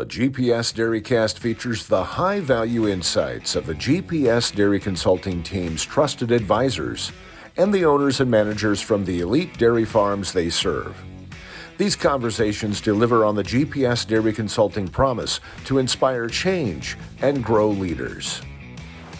The GPS DairyCAST features the high-value insights of the GPS Dairy Consulting team's trusted advisors and the owners and managers from the elite dairy farms they serve. These conversations deliver on the GPS Dairy Consulting promise to inspire change and grow leaders.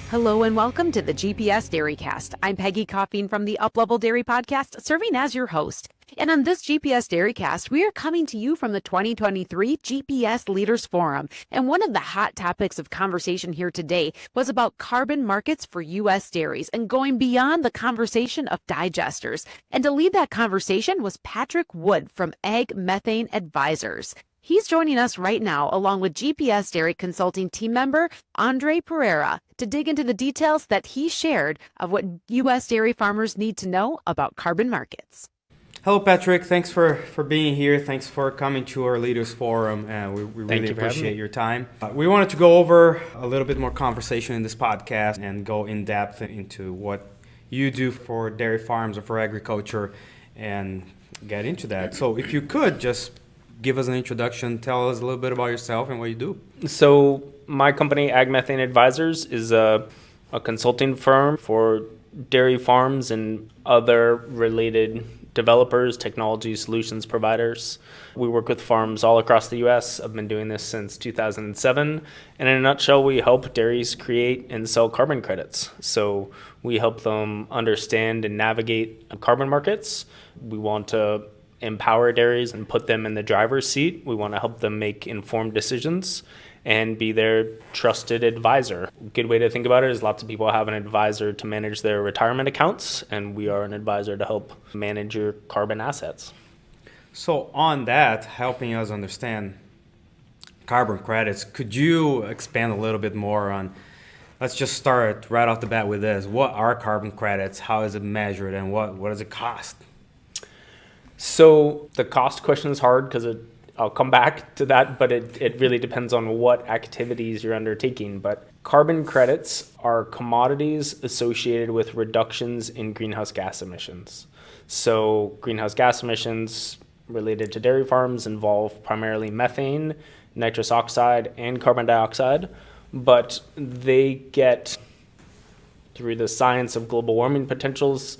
Hello and welcome to the GPS DairyCAST. I'm Peggy Coffeen from the Uplevel Dairy Podcast, serving as your host. And on this GPS DairyCAST, we are coming to you from the 2023 GPS Leaders Forum. And one of the hot topics of conversation here today was about carbon markets for U.S. dairies and going beyond the conversation of digesters. And to lead that conversation was Patrick Wood from Ag Methane Advisors. He's joining us right now, along with GPS Dairy Consulting team member Andre Pereira, to dig into the details that he shared of what U.S. dairy farmers need to know about carbon markets. Hello, Patrick. Thanks for being here. Thanks for coming to our Leaders Forum. We really appreciate your time. We wanted to go over a little bit more conversation in this podcast and go in depth into what you do for dairy farms or for agriculture and get into that. So if you could just give us an introduction, tell us a little bit about yourself and what you do. So my company, Ag Methane Advisors, is a consulting firm for dairy farms and other related developers, technology solutions providers. We work with farms all across the U.S. I've been doing this since 2007. And in a nutshell, we help dairies create and sell carbon credits. So we help them understand and navigate carbon markets. We want to empower dairies and put them in the driver's seat. We want to help them make informed decisions and be their trusted advisor. A good way to think about it is lots of people have an advisor to manage their retirement accounts, and we are an advisor to help manage your carbon assets. So on that, helping us understand carbon credits, could you expand a little bit more on, let's just start right off the bat with this. What are carbon credits? How is it measured? And what does it cost? So the cost question is hard because I'll come back to that, but it really depends on what activities you're undertaking. But carbon credits are commodities associated with reductions in greenhouse gas emissions. So greenhouse gas emissions related to dairy farms involve primarily methane, nitrous oxide, and carbon dioxide, but they get, through the science of global warming potentials,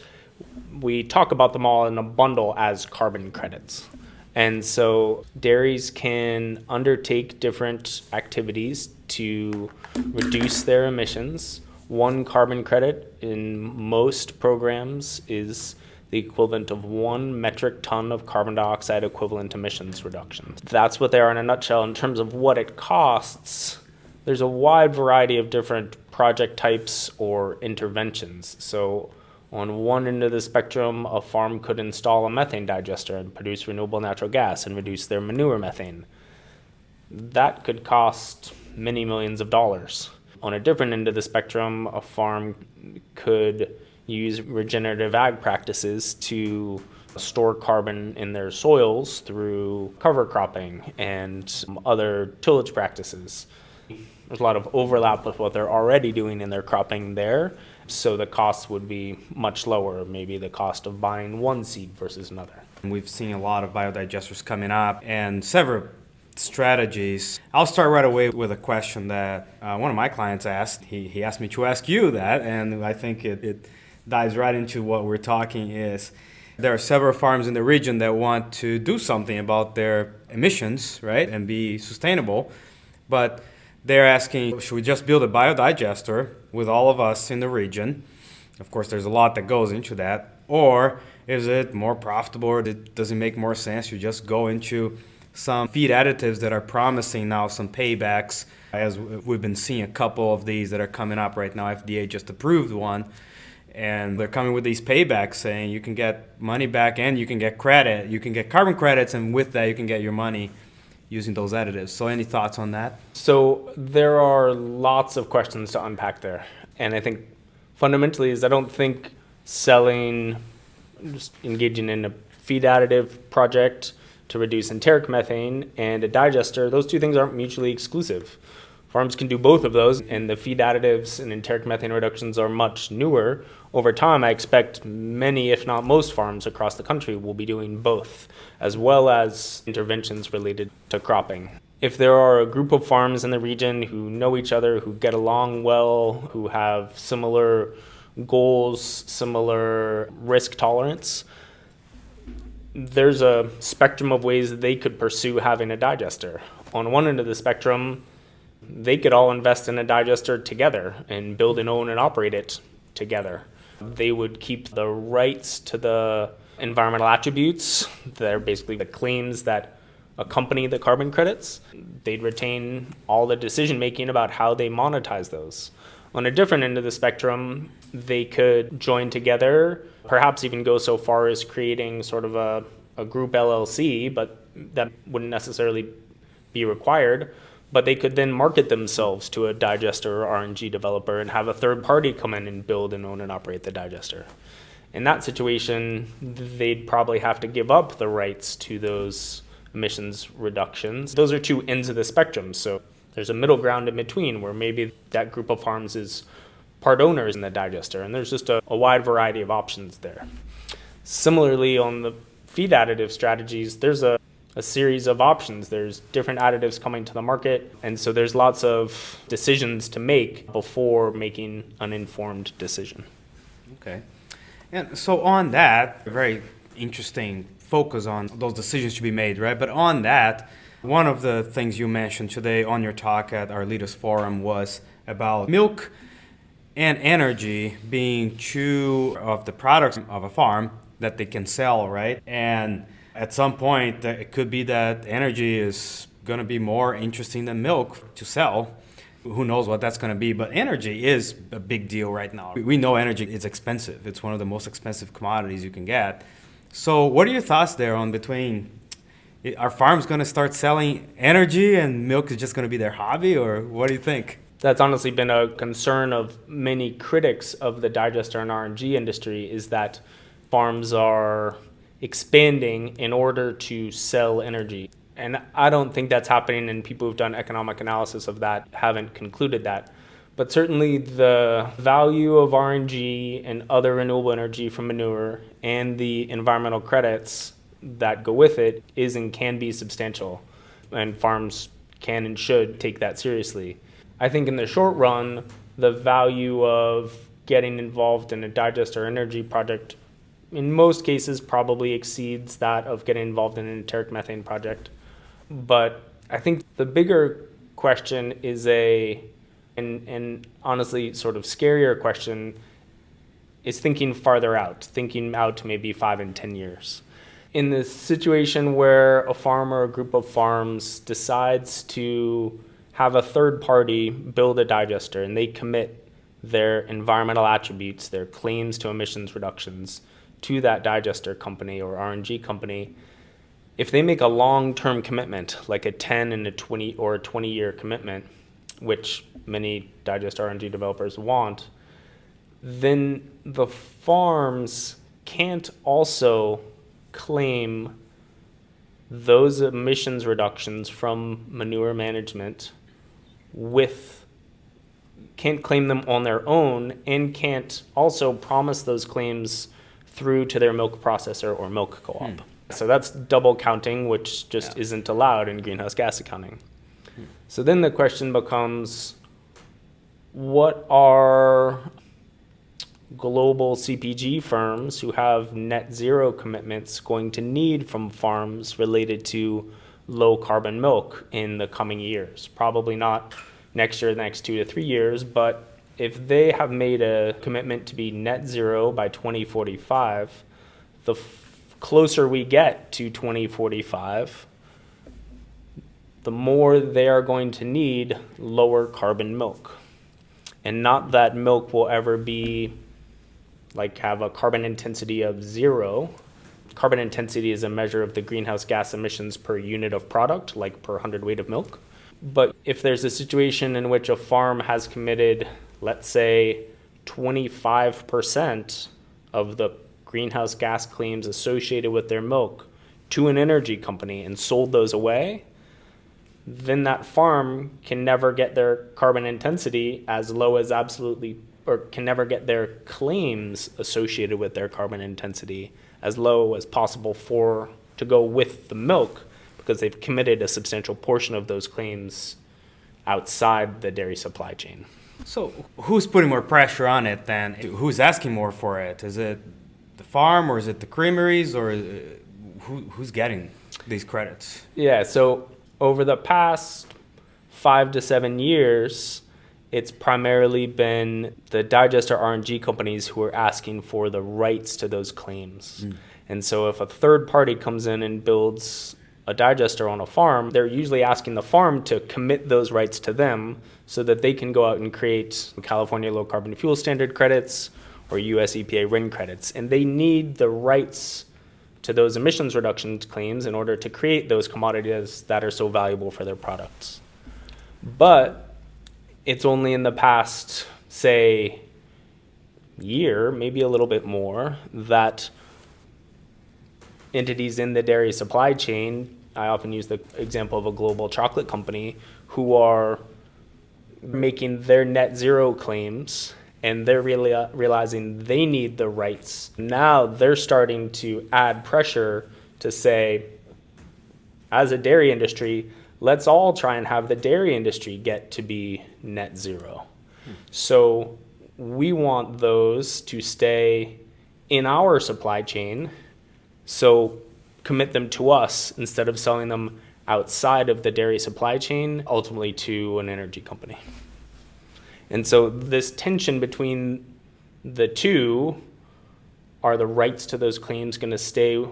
we talk about them all in a bundle as carbon credits. And so dairies can undertake different activities to reduce their emissions. One carbon credit in most programs is the equivalent of 1 metric ton of carbon dioxide equivalent emissions reductions. That's what they are in a nutshell. In terms of what it costs, there's a wide variety of different project types or interventions. So on one end of the spectrum, a farm could install a methane digester and produce renewable natural gas and reduce their manure methane. That could cost many millions of dollars. On a different end of the spectrum, a farm could use regenerative ag practices to store carbon in their soils through cover cropping and other tillage practices. There's a lot of overlap with what they're already doing in their cropping there. So the cost would be much lower, maybe the cost of buying one seed versus another. We've seen a lot of biodigesters coming up and several strategies. I'll start right away with a question that one of my clients asked. He asked me to ask you that, and I think it dives right into what we're talking is there are several farms in the region that want to do something about their emissions, right, and be sustainable, but they're asking, should we just build a biodigester with all of us in the region? Of course, there's a lot that goes into that. Or is it more profitable, or does it make more sense? You just go into some feed additives that are promising now some paybacks, as we've been seeing a couple of these that are coming up right now. FDA just approved one, and they're coming with these paybacks saying you can get money back and you can get credit. You can get carbon credits, and with that you can get your money using those additives. So any thoughts on that? So there are lots of questions to unpack there. And I think fundamentally is I don't think just engaging in a feed additive project to reduce enteric methane and a digester, those two things aren't mutually exclusive. Farms can do both of those, and the feed additives and enteric methane reductions are much newer. Over time, I expect many, if not most, farms across the country will be doing both, as well as interventions related to cropping. If there are a group of farms in the region who know each other, who get along well, who have similar goals, similar risk tolerance, there's a spectrum of ways that they could pursue having a digester. On one end of the spectrum, they could all invest in a digester together and build and own and operate it together. They would keep the rights to the environmental attributes that are basically the claims that accompany the carbon credits. They'd retain all the decision making about how they monetize those. On a different end of the spectrum, they could join together, perhaps even go so far as creating sort of a group LLC, but that wouldn't necessarily be required. But they could then market themselves to a digester or RNG developer and have a third party come in and build and own and operate the digester. In that situation, they'd probably have to give up the rights to those emissions reductions. Those are two ends of the spectrum. So there's a middle ground in between where maybe that group of farms is part owners in the digester, and there's just a wide variety of options there. Similarly, on the feed additive strategies, there's a series of options. There's different additives coming to the market, and so there's lots of decisions to make before making an informed decision. Okay. And so on that, very interesting focus on those decisions to be made, right? But on that, one of the things you mentioned today on your talk at our Leaders Forum was about milk and energy being two of the products of a farm that they can sell, right? And at some point, it could be that energy is going to be more interesting than milk to sell. Who knows what that's going to be, but energy is a big deal right now. We know energy is expensive. It's one of the most expensive commodities you can get. So what are your thoughts there on between, are farms going to start selling energy and milk is just going to be their hobby, or what do you think? That's honestly been a concern of many critics of the digester and RNG industry, is that farms are expanding in order to sell energy. And I don't think that's happening, and people who've done economic analysis of that haven't concluded that. But certainly the value of RNG and other renewable energy from manure and the environmental credits that go with it is and can be substantial. And farms can and should take that seriously. I think in the short run, the value of getting involved in a digester energy project in most cases probably exceeds that of getting involved in an enteric methane project. But I think the bigger question is and honestly sort of scarier question is thinking farther out, thinking out to maybe 5 and 10 years. In the situation where a farm or a group of farms decides to have a third party build a digester and they commit their environmental attributes, their claims to emissions reductions to that digester company or RNG company, if they make a long-term commitment, like a 10 and a 20 or a 20-year commitment, which many digester RNG developers want, then the farms can't also claim those emissions reductions from manure management can't claim them on their own, and can't also promise those claims through to their milk processor or milk co-op. So that's double counting, which just isn't allowed in greenhouse gas accounting. So then the question becomes, what are global CPG firms who have net zero commitments going to need from farms related to low carbon milk in the coming years? Probably not next year, the next 2 to 3 years, but if they have made a commitment to be net zero by 2045, the closer we get to 2045, the more they are going to need lower carbon milk. And not that milk will ever be have a carbon intensity of 0. Carbon intensity is a measure of the greenhouse gas emissions per unit of product, like per hundredweight of milk. But if there's a situation in which a farm has committed, let's say, 25% of the greenhouse gas claims associated with their milk to an energy company and sold those away, then that farm can never get their carbon intensity as low as or can never get their claims associated with their carbon intensity as low as possible to go with the milk, because they've committed a substantial portion of those claims outside the dairy supply chain. So who's putting more pressure on it then? Who's asking more for it? Is it the farm or is it the creameries or who's getting these credits? Yeah, so over the past 5 to 7 years, it's primarily been the digester RNG companies who are asking for the rights to those claims. And so if a third party comes in and builds a digester on a farm, they're usually asking the farm to commit those rights to them so that they can go out and create California Low Carbon Fuel Standard credits or US EPA RIN credits. And they need the rights to those emissions reduction claims in order to create those commodities that are so valuable for their products. But it's only in the past, say, year, maybe a little bit more, that entities in the dairy supply chain, I often use the example of a global chocolate company, who are making their net zero claims, and they're really realizing they need the rights. Now they're starting to add pressure to say, as a dairy industry, let's all try and have the dairy industry get to be net zero. So we want those to stay in our supply chain, so commit them to us instead of selling them outside of the dairy supply chain, ultimately to an energy company. And so this tension between the two, are the rights to those claims going to stay,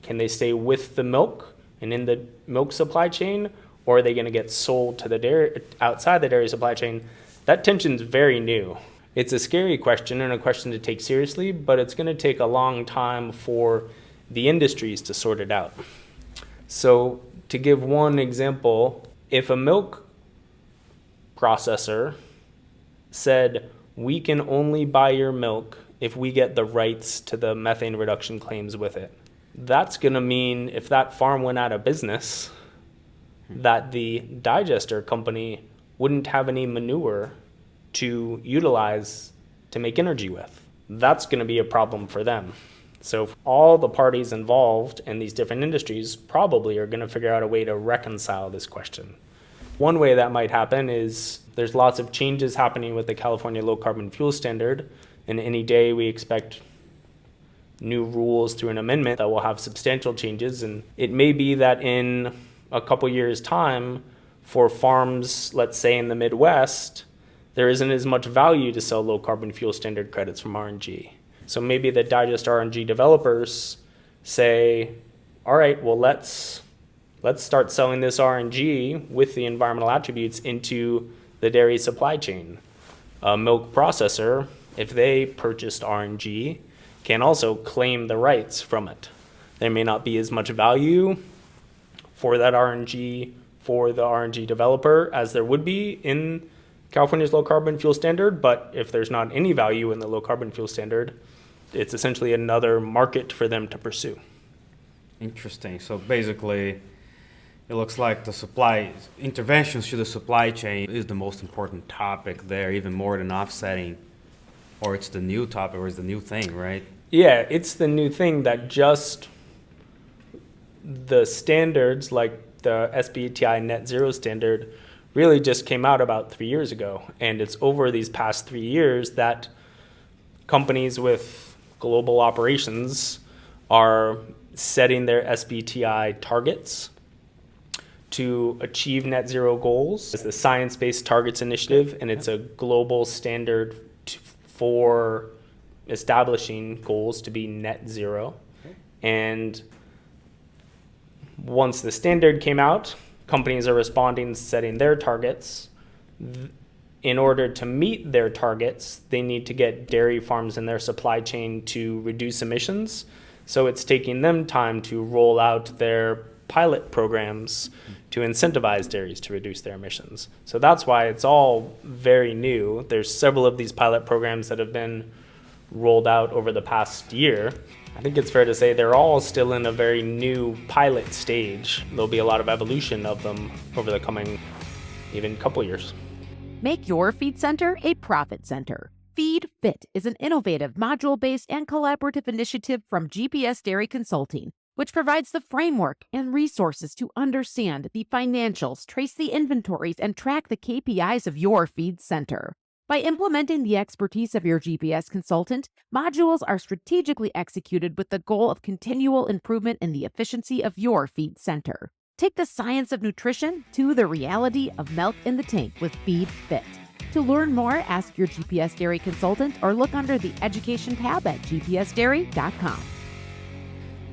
can they stay with the milk and in the milk supply chain, or are they going to get sold to the dairy outside the dairy supply chain? That tension's very new. It's a scary question and a question to take seriously, but it's going to take a long time for the industries to sort it out. So to give one example, if a milk processor said, we can only buy your milk if we get the rights to the methane reduction claims with it, that's going to mean if that farm went out of business, that the digester company wouldn't have any manure to utilize to make energy with. That's going to be a problem for them. So all the parties involved in these different industries probably are going to figure out a way to reconcile this question. One way that might happen is there's lots of changes happening with the California Low Carbon Fuel Standard, and any day we expect new rules through an amendment that will have substantial changes. And it may be that in a couple years' time, for farms, let's say in the Midwest, there isn't as much value to sell low carbon fuel standard credits from RNG. So maybe the digest RNG developers say, all right, well, let's start selling this RNG with the environmental attributes into the dairy supply chain. A milk processor, if they purchased RNG, can also claim the rights from it. There may not be as much value for that RNG for the RNG developer as there would be in California's low carbon fuel standard, but if there's not any value in the low carbon fuel standard, it's essentially another market for them to pursue. Interesting. So basically, it looks like the supply interventions to the supply chain is the most important topic there, even more than offsetting, or it's the new topic, or it's the new thing, right? Yeah, it's the new thing that just the standards like the SBTI net zero standard really just came out about 3 years ago. And it's over these past 3 years that companies with global operations are setting their SBTI targets to achieve net zero goals. It's the Science Based Targets Initiative, and it's a global standard for establishing goals to be net zero. And once the standard came out, companies are responding, setting their targets. In order to meet their targets, they need to get dairy farms in their supply chain to reduce emissions. So it's taking them time to roll out their pilot programs to incentivize dairies to reduce their emissions. So that's why it's all very new. There's several of these pilot programs that have been rolled out over the past year. I think it's fair to say they're all still in a very new pilot stage. There'll be a lot of evolution of them over the coming even couple years. Make your feed center a profit center. Feed Fit is an innovative, module-based, and collaborative initiative from GPS Dairy Consulting, which provides the framework and resources to understand the financials, trace the inventories, and track the KPIs of your feed center. By implementing the expertise of your GPS consultant, modules are strategically executed with the goal of continual improvement in the efficiency of your feed center. Take the science of nutrition to the reality of milk in the tank with BVet. To learn more, ask your GPS Dairy consultant or look under the Education tab at gpsdairy.com.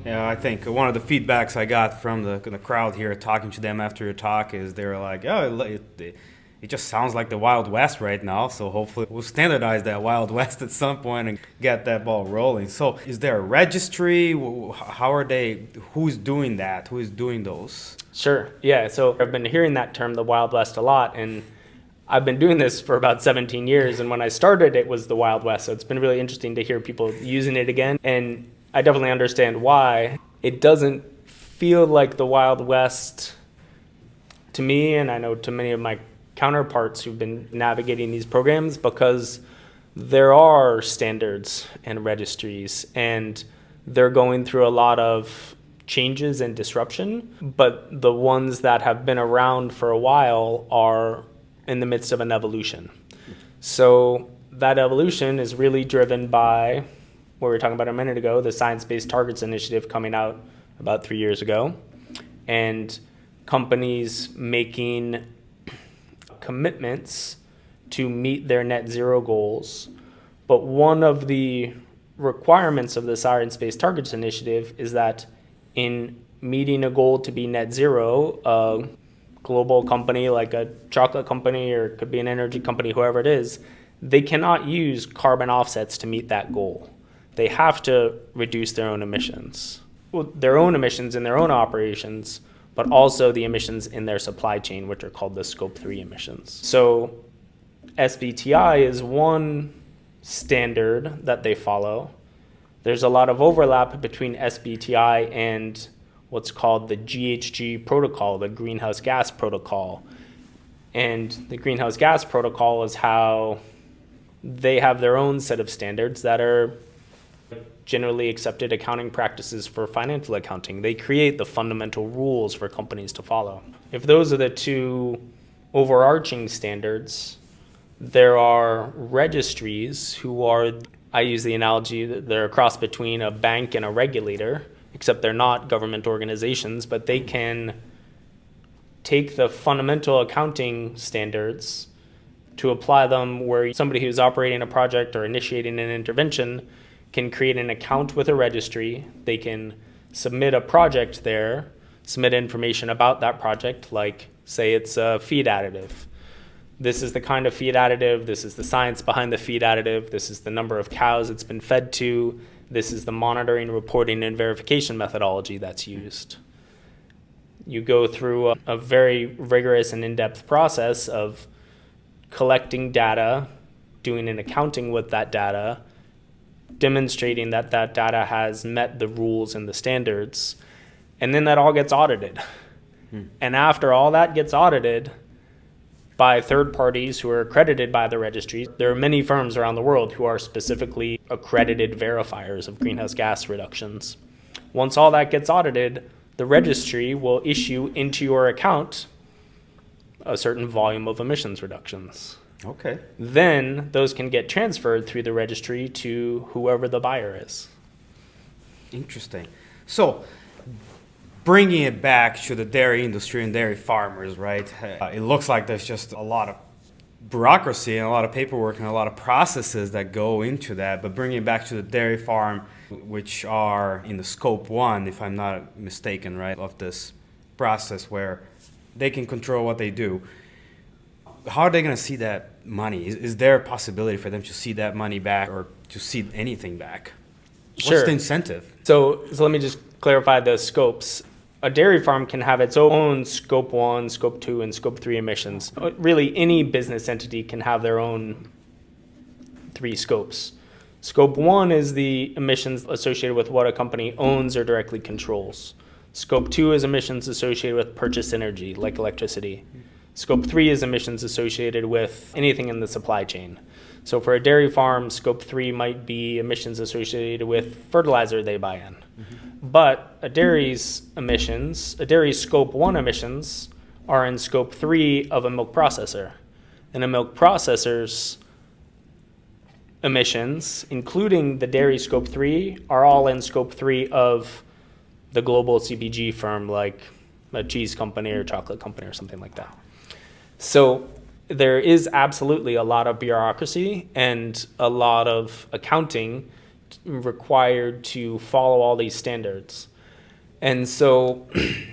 Yeah, I think one of the feedbacks I got from the crowd here, talking to them after your talk, is they were like, "Oh, it just sounds like the Wild West right now." So hopefully we'll standardize that Wild West at some point and get that ball rolling. So is there a registry? How are they? Who's doing that? Who is doing those? Sure. Yeah. So I've been hearing that term, the Wild West, a lot, and I've been doing this for about 17 years. And when I started, it was the Wild West. So it's been really interesting to hear people using it again. And I definitely understand why. It doesn't feel like the Wild West to me, and I know to many of my counterparts who've been navigating these programs, because there are standards and registries, and they're going through a lot of changes and disruption, but the ones that have been around for a while are in the midst of an evolution. So that evolution is really driven by what we were talking about a minute ago, the Science-Based Targets Initiative coming out about 3 years ago, and companies making commitments to meet their net zero goals. But one of the requirements of the Science-Based Targets Initiative is that in meeting a goal to be net zero, a global company like a chocolate company, or it could be an energy company, whoever it is, they cannot use carbon offsets to meet that goal. They have to reduce their own emissions. Well, their own emissions in their own operations, but also the emissions in their supply chain, which are called the Scope 3 emissions. So SBTI is one standard that they follow. There's a lot of overlap between SBTI and what's called the GHG protocol, the Greenhouse Gas Protocol. And the Greenhouse Gas Protocol is how they have their own set of standards that are generally accepted accounting practices for financial accounting. They create the fundamental rules for companies to follow. If those are the two overarching standards, there are registries who are, I use the analogy that they're a cross between a bank and a regulator, except they're not government organizations, but they can take the fundamental accounting standards to apply them where somebody who's operating a project or initiating an intervention can create an account with a registry. They can submit a project there, submit information about that project, like say it's a feed additive. This is the kind of feed additive, this is the science behind the feed additive, this is the number of cows it's been fed to, this is the monitoring, reporting, and verification methodology that's used. You go through a very rigorous and in-depth process of collecting data, doing an accounting with that data, demonstrating that that data has met the rules and the standards, and then that all gets audited. And after all that gets audited by third parties who are accredited by the registry, there are many firms around the world who are specifically accredited verifiers of greenhouse gas reductions. Once all that gets audited, the registry will issue into your account a certain volume of emissions reductions. Okay. Then those can get transferred through the registry to whoever the buyer is. Interesting. So, bringing it back to the dairy industry and dairy farmers, right? It looks like there's just a lot of bureaucracy and a lot of paperwork and a lot of processes that go into that. But bringing it back to the dairy farm, which are in the scope 1, if I'm not mistaken, right, of this process where they can control what they do. How are they going to see that money? Is there a possibility for them to see that money back or to see anything back? Sure. What's the incentive? So let me just clarify the scopes. A dairy farm can have its own Scope 1, Scope 2, and Scope 3 emissions. Really, any business entity can have their own 3 scopes. Scope 1 is the emissions associated with what a company owns or directly controls. Scope 2 is emissions associated with purchased energy, like electricity. Scope 3 is emissions associated with anything in the supply chain. So for a dairy farm, Scope 3 might be emissions associated with fertilizer they buy in. But a dairy's Scope 1 emissions are in Scope 3 of a milk processor. And a milk processor's emissions, including the dairy Scope 3, are all in Scope 3 of the global CPG firm, like a cheese company or chocolate company or something like that. So there is absolutely a lot of bureaucracy and a lot of accounting required to follow all these standards. And so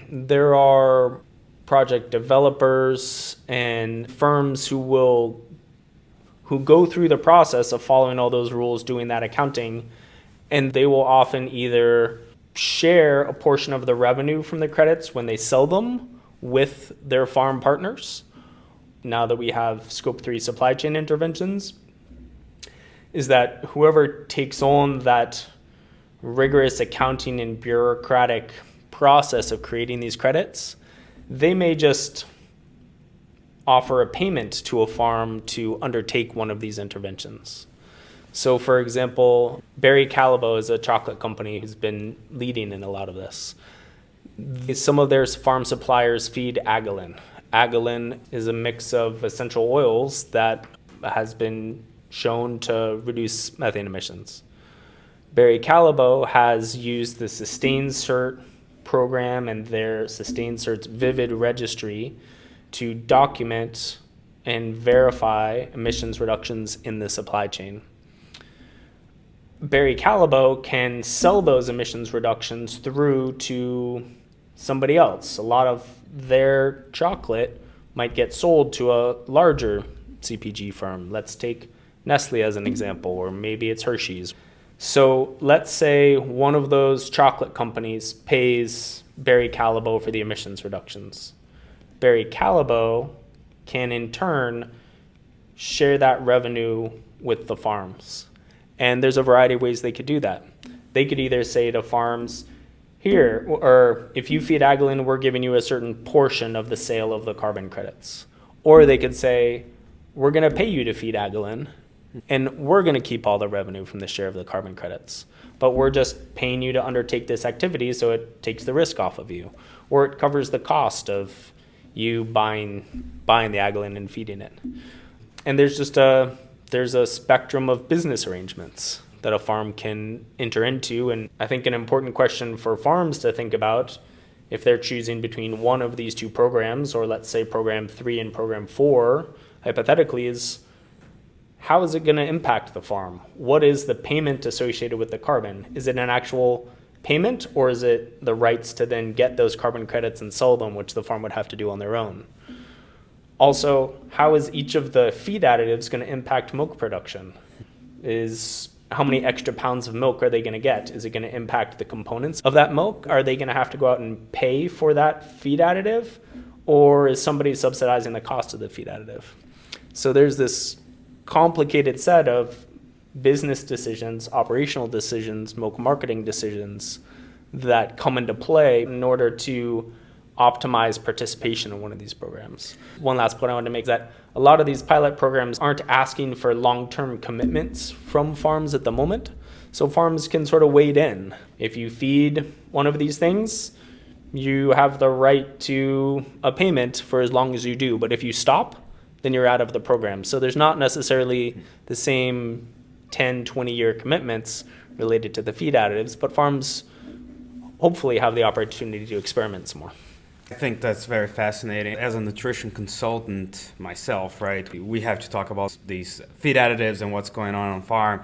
there are project developers and firms who go through the process of following all those rules, doing that accounting, and they will often either share a portion of the revenue from the credits when they sell them with their farm partners. Now that we have Scope 3 supply chain interventions, is that whoever takes on that rigorous accounting and bureaucratic process of creating these credits, they may just offer a payment to a farm to undertake one of these interventions. So for example, Barry Callebaut is a chocolate company who's been leading in a lot of this. Some of their farm suppliers feed agalin. Agalin is a mix of essential oils that has been shown to reduce methane emissions. Barry Callebaut has used the Sustain Cert program and their Sustain Cert's Vivid registry to document and verify emissions reductions in the supply chain. Barry Callebaut can sell those emissions reductions through to somebody else. A lot of their chocolate might get sold to a larger CPG firm. Let's take Nestle as an example, or maybe it's Hershey's. So let's say one of those chocolate companies pays Barry Callebaut for the emissions reductions. Barry Callebaut can in turn share that revenue with the farms. And there's a variety of ways they could do that. They could either say to farms, here, or if you feed agalin, we're giving you a certain portion of the sale of the carbon credits. Or they could say, we're going to pay you to feed agalin, and we're going to keep all the revenue from the share of the carbon credits. But we're just paying you to undertake this activity, so it takes the risk off of you. Or it covers the cost of you buying the agalin and feeding it. And there's a spectrum of business arrangements that a farm can enter into. And I think an important question for farms to think about, if they're choosing between one of these two programs, or let's say program 3 and program 4, hypothetically, is how is it going to impact the farm? What is the payment associated with the carbon? Is it an actual payment, or is it the rights to then get those carbon credits and sell them, which the farm would have to do on their own? Also, how is each of the feed additives going to impact milk production? How many extra pounds of milk are they going to get? Is it going to impact the components of that milk? Are they going to have to go out and pay for that feed additive? Or is somebody subsidizing the cost of the feed additive? So there's this complicated set of business decisions, operational decisions, milk marketing decisions that come into play in order to optimize participation in one of these programs. One last point I want to make is that a lot of these pilot programs aren't asking for long-term commitments from farms at the moment. So farms can sort of wade in. If you feed one of these things, you have the right to a payment for as long as you do. But if you stop, then you're out of the program. So there's not necessarily the same 10, 20-year commitments related to the feed additives, but farms hopefully have the opportunity to experiment some more. I think that's very fascinating. As a nutrition consultant myself, right, we have to talk about these feed additives and what's going on farm.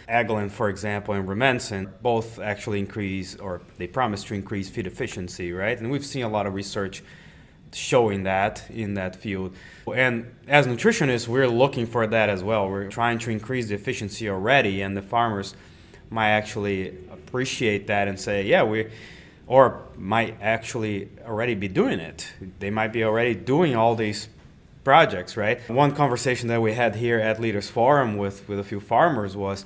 Agalin, for example, and Rumensin both actually increase, or they promise to increase feed efficiency, right? And we've seen a lot of research showing that in that field. And as nutritionists, we're looking for that as well. We're trying to increase the efficiency already, and the farmers might actually appreciate that and say, yeah, or might actually already be doing it. They might be already doing all these projects, right? One conversation that we had here at Leaders Forum with a few farmers was,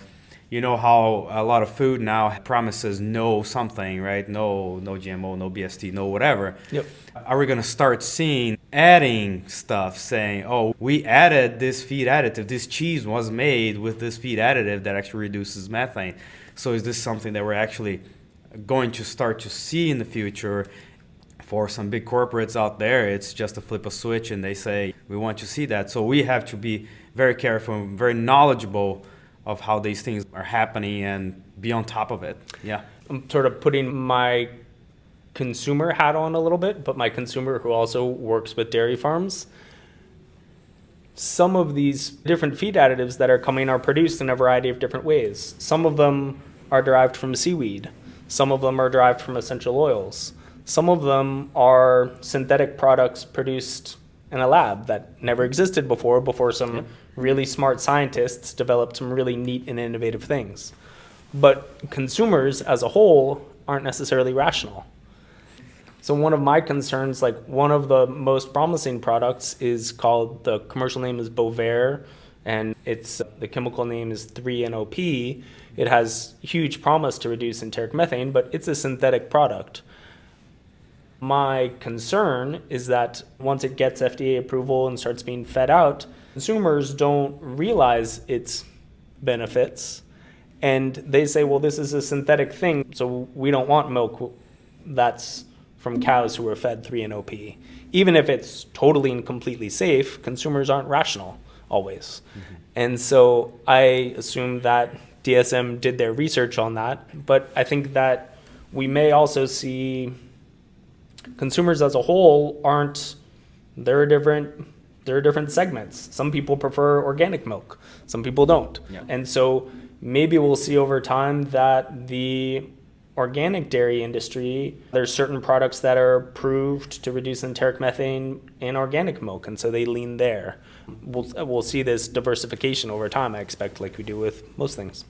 You know how a lot of food now promises no something, right? No GMO, no BST, no whatever. Yep. Are we going to start seeing adding stuff saying, oh, we added this feed additive, this cheese was made with this feed additive that actually reduces methane? So is this something that we're actually going to start to see in the future? For some big corporates out there, it's just a flip a switch and they say, we want to see that. So we have to be very careful and very knowledgeable of how these things are happening and be on top of it. Yeah. I'm sort of putting my consumer hat on a little bit, but my consumer who also works with dairy farms. Some of these different feed additives that are coming are produced in a variety of different ways. Some of them are derived from seaweed. Some of them are derived from essential oils. Some of them are synthetic products produced in a lab that never existed before some really smart scientists developed some really neat and innovative things. But consumers as a whole aren't necessarily rational. So one of my concerns, like one of the most promising products is called, the commercial name is Bovaer, and the chemical name is 3-NOP. It has huge promise to reduce enteric methane, but it's a synthetic product. My concern is that once it gets FDA approval and starts being fed out, consumers don't realize its benefits, and they say, well, this is a synthetic thing, so we don't want milk that's from cows who were fed 3-NOP. Even if it's totally and completely safe, consumers aren't rational always. Mm-hmm. And so I assume that DSM did their research on that, but I think that we may also see consumers as a whole there are different segments. Some people prefer organic milk, some people don't. Yeah. And so maybe we'll see over time that the organic dairy industry, there's certain products that are approved to reduce enteric methane in organic milk, and so they lean there. We'll see this diversification over time, I expect, like we do with most things.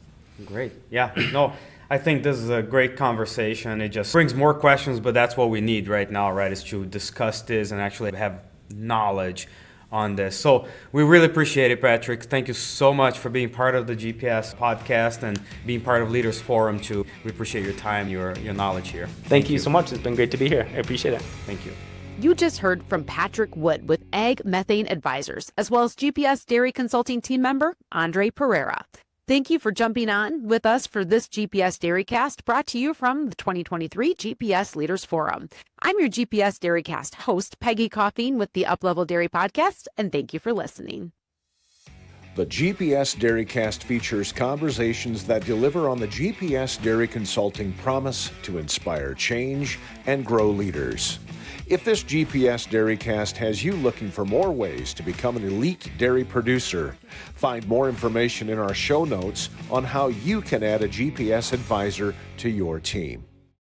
Great. Yeah. No, I think this is a great conversation. It just brings more questions, but that's what we need right now, right, is to discuss this and actually have knowledge on this. So we really appreciate it, Patrick. Thank you so much for being part of the GPS podcast and being part of Leaders Forum too. We appreciate your time, your knowledge here. Thank you so much. It's been great to be here. I appreciate it. Thank you. You just heard from Patrick Wood with Ag Methane Advisors, as well as GPS Dairy Consulting team member Andre Pereira. Thank you for jumping on with us for this GPS DairyCast, brought to you from the 2023 GPS Leaders Forum. I'm your GPS DairyCast host, Peggy Coffeen with the Uplevel Dairy Podcast, and thank you for listening. The GPS DairyCast features conversations that deliver on the GPS Dairy Consulting promise to inspire change and grow leaders. If this GPS DairyCast has you looking for more ways to become an elite dairy producer, find more information in our show notes on how you can add a GPS advisor to your team.